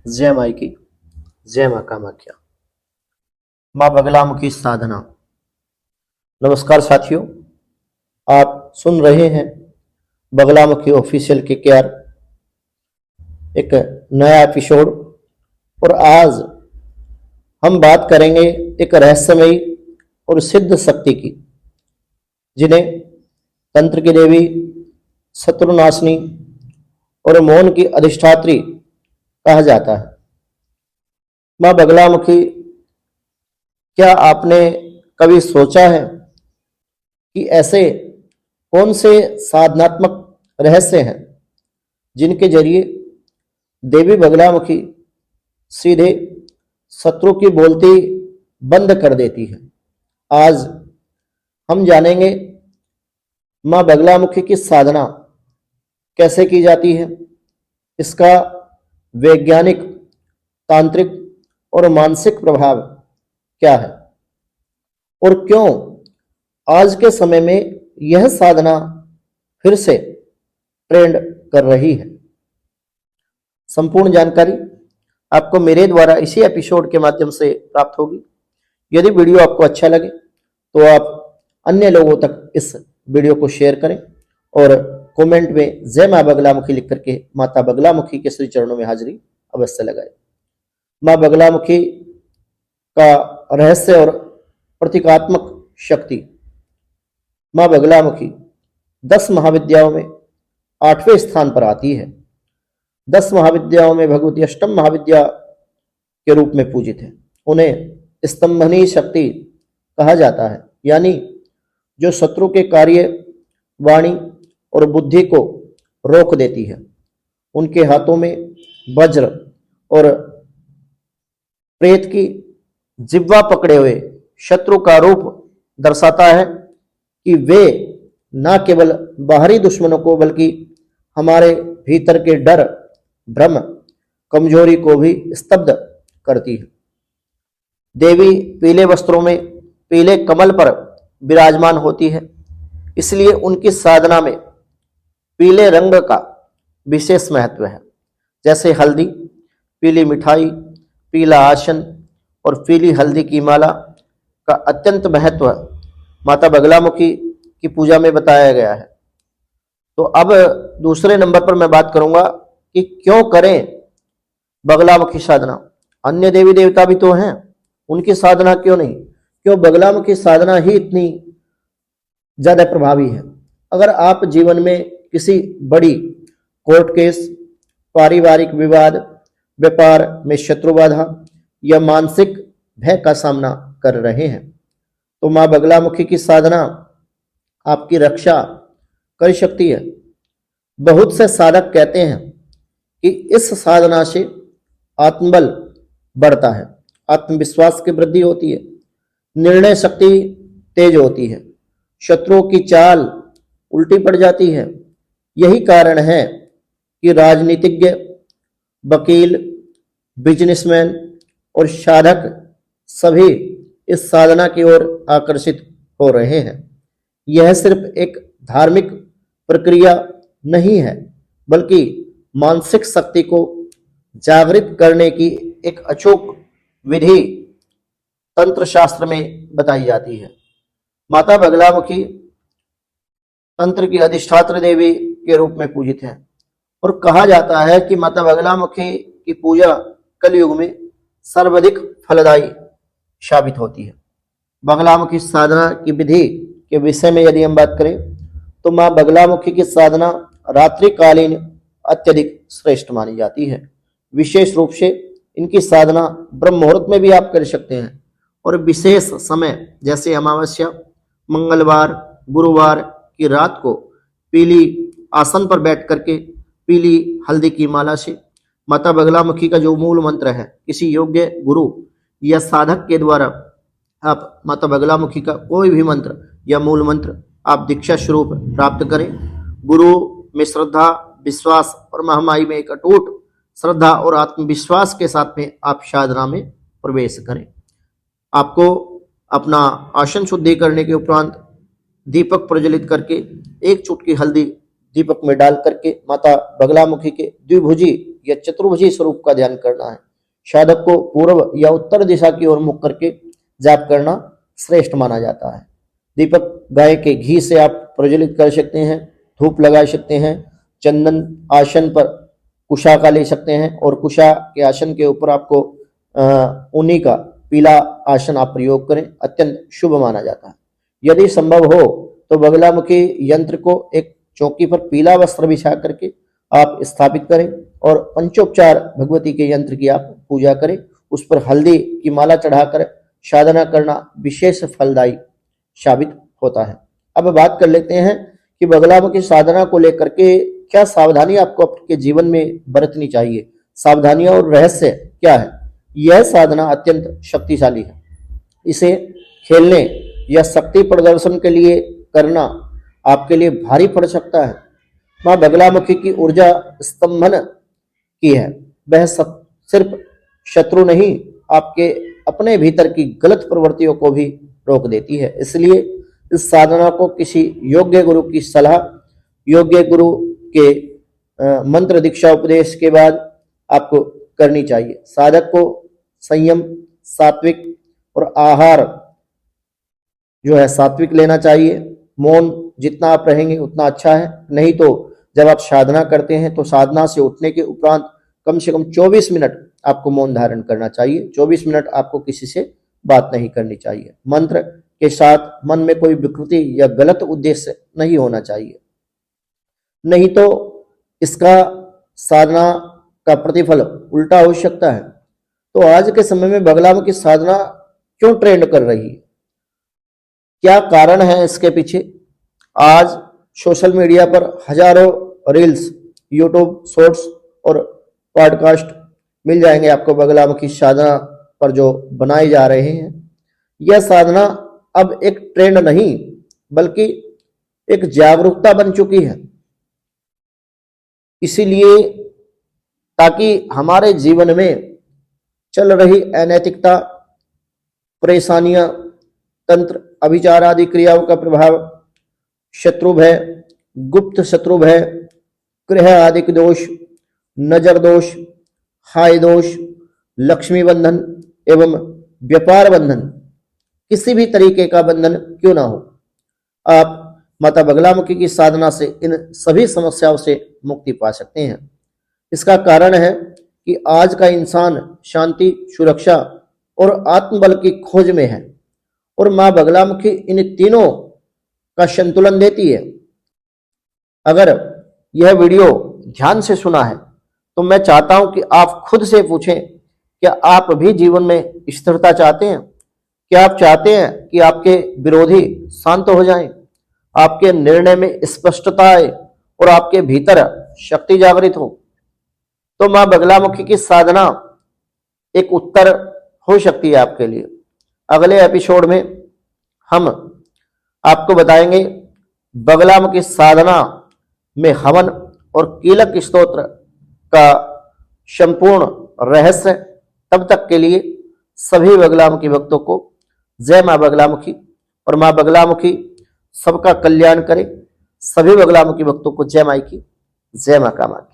जय माई की, जय माँ कामाख्या। माँ बगलामुखी साधना। नमस्कार साथियों, आप सुन रहे हैं बगलामुखी ऑफिशियल के केयर, एक नया एपिसोड। और आज हम बात करेंगे एक रहस्यमयी और सिद्ध शक्ति की, जिन्हें तंत्र की देवी, शत्रुनाशिनी और मौन की अधिष्ठात्री कहा जाता है। माँ बगलामुखी, क्या आपने कभी सोचा है कि ऐसे कौन से साधनात्मक रहस्य हैं जिनके जरिए देवी बगलामुखी सीधे शत्रु की बोलती बंद कर देती है? आज हम जानेंगे माँ बगलामुखी की साधना कैसे की जाती है, इसका वैज्ञानिक, तांत्रिक और मानसिक प्रभाव क्या है, और क्यों आज के समय में यह साधना फिर से ट्रेंड कर रही है। संपूर्ण जानकारी आपको मेरे द्वारा इसी एपिसोड के माध्यम से प्राप्त होगी। यदि वीडियो आपको अच्छा लगे तो आप अन्य लोगों तक इस वीडियो को शेयर करें और कमेंट में जय माँ बगलामुखी लिख करके माता बगलामुखी के श्री चरणों में हाजिरी अवश्य लगाएं। माँ बगलामुखी का रहस्य और प्रतीकात्मक शक्ति। माँ बगलामुखी 10 महाविद्याओं में 8वें स्थान पर आती है। 10 महाविद्याओं में भगवती अष्टम महाविद्या के रूप में पूजित है। उन्हें स्तंभनी शक्ति कहा जाता है, यानी जो शत्रु के कार्य, वाणी और बुद्धि को रोक देती है। उनके हाथों में वज्र और प्रेत की जिह्वा पकड़े हुए शत्रु का रूप दर्शाता है कि वे न केवल बाहरी दुश्मनों को बल्कि हमारे भीतर के डर, भ्रम, कमजोरी को भी स्तब्ध करती है। देवी पीले वस्त्रों में पीले कमल पर विराजमान होती है, इसलिए उनकी साधना में पीले रंग का विशेष महत्व है। जैसे हल्दी, पीली मिठाई, पीला आसन और पीली हल्दी की माला का अत्यंत महत्व माता बगलामुखी की पूजा में बताया गया है। तो अब दूसरे नंबर पर मैं बात करूंगा कि क्यों करें बगलामुखी साधना। अन्य देवी देवता भी तो हैं, उनकी साधना क्यों नहीं? क्यों बगलामुखी साधना ही इतनी ज्यादा प्रभावी है? अगर आप जीवन में किसी बड़ी कोर्ट केस, पारिवारिक विवाद, व्यापार में शत्रु बाधा या मानसिक भय का सामना कर रहे हैं, तो मां बगलामुखी की साधना आपकी रक्षा कर सकती है। बहुत से साधक कहते हैं कि इस साधना से आत्मबल बढ़ता है, आत्मविश्वास की वृद्धि होती है, निर्णय शक्ति तेज होती है, शत्रुओं की चाल उल्टी पड़ जाती है। यही कारण है कि राजनीतिज्ञ, वकील, बिजनेसमैन और साधक सभी इस साधना की ओर आकर्षित हो रहे हैं। यह सिर्फ एक धार्मिक प्रक्रिया नहीं है, बल्कि मानसिक शक्ति को जागृत करने की एक अचूक विधि तंत्र शास्त्र में बताई जाती है। माता बगलामुखी तंत्र की अधिष्ठात्री देवी के रूप में पूजित है और कहा जाता है कि माता बगलामुखी की पूजा कलयुग में सर्वाधिक फलदायी साबित होती है। बगलामुखी साधना की विधि के विषय में यदि हम बात करें तो मां बगलामुखी की साधना रात्रिकालीन अत्यधिक श्रेष्ठ मानी जाती है। विशेष रूप से इनकी साधना ब्रह्म मुहूर्त में भी आप कर सकते हैं, और विशेष समय जैसे अमावस्या, मंगलवार, गुरुवार की रात को पीली आसन पर बैठ करके पीली हल्दी की माला से माता बगलामुखी का जो मूल मंत्र है, किसी योग्य गुरु या साधक के द्वारा आप माता बगलामुखी का कोई भी मंत्र या मूल मंत्र आप दीक्षा स्वरूप प्राप्त करें। गुरु में श्रद्धा, विश्वास और महामाई में एक अटूट श्रद्धा और आत्मविश्वास के साथ में आप साधना में प्रवेश करें। आपको अपना आसन शुद्धि करने के उपरांत दीपक प्रज्वलित करके एक चुटकी हल्दी दीपक में डाल करके माता बगलामुखी के द्विभुजी या चतुर्भुजी स्वरूप का ध्यान करना है। साधक को पूर्व या उत्तर दिशा की ओर मुख करके जाप करना श्रेष्ठ माना जाता है। दीपक गाय के घी से आप प्रज्वलित कर सकते हैं, धूप लगा सकते हैं, चंदन आसन पर कुशा का ले सकते हैं और कुशा के आसन के ऊपर आपको ऊनी का पीला आसन आप प्रयोग करें, अत्यंत शुभ माना जाता है। यदि संभव हो तो बगलामुखी यंत्र को एक चौकी पर पीला वस्त्र बिछा करके आप स्थापित करें और पंचोपचार भगवती के यंत्र की आप पूजा करें। उस पर हल्दी की माला चढ़ाकर साधना करना विशेष फलदायी साबित होता है। अब बात कर लेते हैं कि बगलामुखी साधना को लेकर के क्या सावधानी आपको आपके जीवन में बरतनी चाहिए, सावधानियां और रहस्य क्या है। यह साधना अत्यंत शक्तिशाली है। इसे खेलने या शक्ति प्रदर्शन के लिए करना आपके लिए भारी पड़ सकता है। मां बगलामुखी की ऊर्जा स्तंभन की है। वह सिर्फ शत्रु नहीं, आपके अपने भीतर की गलत प्रवृत्तियों को भी रोक देती है। इसलिए इस साधना को किसी योग्य गुरु की सलाह, योग्य गुरु के मंत्र दीक्षा उपदेश के बाद आपको करनी चाहिए। साधक को संयम, सात्विक और आहार जो है सात्विक लेना चाहिए। मौन जितना आप रहेंगे उतना अच्छा है। नहीं तो जब आप साधना करते हैं तो साधना से उठने के उपरांत कम से कम 24 मिनट आपको मौन धारण करना चाहिए। 24 मिनट आपको किसी से बात नहीं करनी चाहिए। मंत्र के साथ मन में कोई विकृति या गलत उद्देश्य नहीं होना चाहिए, नहीं तो इसका साधना का प्रतिफल उल्टा हो सकता है। तो आज के समय में बगलामुखी साधना क्यों ट्रेंड कर रही है, क्या कारण है इसके पीछे? आज सोशल मीडिया पर हजारों रील्स, यूट्यूब शॉर्ट्स और पॉडकास्ट मिल जाएंगे आपको बगलामुखी साधना पर जो बनाए जा रहे हैं। यह साधना अब एक ट्रेंड नहीं बल्कि एक जागरूकता बन चुकी है। इसीलिए ताकि हमारे जीवन में चल रही अनैतिकता, परेशानियां, तंत्र, अभिचार आदि क्रियाओं का प्रभाव, शत्रु भय, गुप्त शत्रु भय, गृह आदि दोष, नजर दोष, हाय दोष, लक्ष्मी बंधन एवं व्यापार बंधन, किसी भी तरीके का बंधन क्यों ना हो, आप माता बगलामुखी की साधना से इन सभी समस्याओं से मुक्ति पा सकते हैं। इसका कारण है कि आज का इंसान शांति, सुरक्षा और आत्मबल की खोज में है और मां बगलामुखी इन तीनों का संतुलन देती है। अगर यह वीडियो ध्यान से सुना है तो मैं चाहता हूं कि आप खुद से पूछें, क्या आप भी जीवन में स्थिरता चाहते हैं? क्या आप चाहते हैं कि आपके विरोधी शांत हो जाएं, आपके निर्णय में स्पष्टता आए और आपके भीतर शक्ति जागृत हो? तो मां बगलामुखी की साधना एक उत्तर हो सकती है आपके लिए। अगले एपिसोड में हम आपको बताएंगे बगलामुखी साधना में हवन और कीलक स्तोत्र का संपूर्ण रहस्य। तब तक के लिए सभी बगलामुखी भक्तों को जय मां बगलामुखी और मां बगलामुखी सबका कल्याण करे। सभी बगलामुखी भक्तों को जय माई की, जय मां कामाख्या।